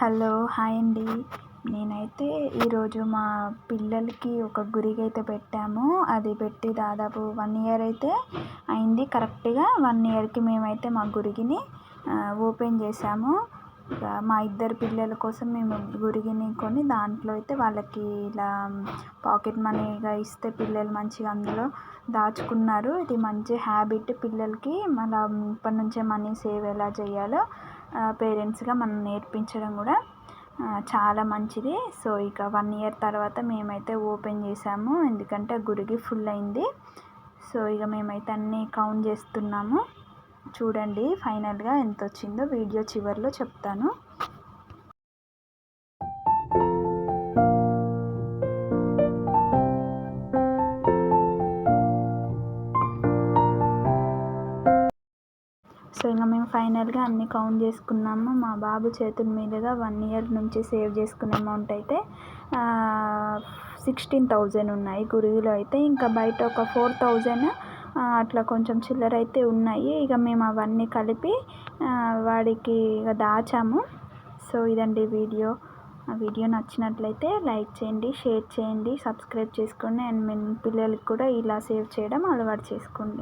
Hello hi అండి. నేనైతే ఈరోజు మా పిల్లలకి ఒక గురిగైతే పెట్టాము. అది పెట్టి దాదాపు 1 ఇయర్ అయితే అయింది. కరెక్ట్గా 1 ఇయర్కి మేమైతే మా గురిగిని ఓపెన్ చేసాము. ఇక మా ఇద్దరు పిల్లల కోసం మేము గురిగిని కొని దాంట్లో అయితే వాళ్ళకి ఇలా పాకెట్ మనీగా ఇస్తే పిల్లలు మంచిగా అందులో దాచుకున్నారు. ఇది మంచి హ్యాబిట్ పిల్లలకి. మళ్ళీ ఇప్పటి నుంచే మనీ సేవ్ ఎలా చేయాలో పేరెంట్స్గా మనం నేర్పించడం కూడా చాలా మంచిది. సో ఇక 1 ఇయర్ తర్వాత మేమైతే ఓపెన్ చేసాము. ఎందుకంటే గురిగి ఫుల్ అయింది. సో ఇక మేమైతే అన్నీ కౌంట్ చేస్తున్నాము. చూడండి ఫైనల్గా ఎంత వచ్చిందో వీడియో చివరిలో చెప్తాను. సో ఇంకా మేము ఫైనల్గా అన్నీ కౌంట్ చేసుకున్నాము. మా బాబు చేతుల మీదుగా 1 ఇయర్ నుంచి సేవ్ చేసుకునే అమౌంట్ అయితే 16,000 ఉన్నాయి గురిగిలో అయితే. ఇంకా బయట ఒక 4,000 అట్లా కొంచెం చిల్లర అయితే ఉన్నాయి. ఇక మేము అవన్నీ కలిపి వాడికి ఇక దాచాము. సో ఇదండి వీడియో. ఆ వీడియో నచ్చినట్లయితే లైక్ చేయండి, షేర్ చేయండి, సబ్స్క్రైబ్ చేసుకోండి. అండ్ మీ పిల్లలకి కూడా ఇలా సేవ్ చేయడం అలవాటు చేసుకోండి.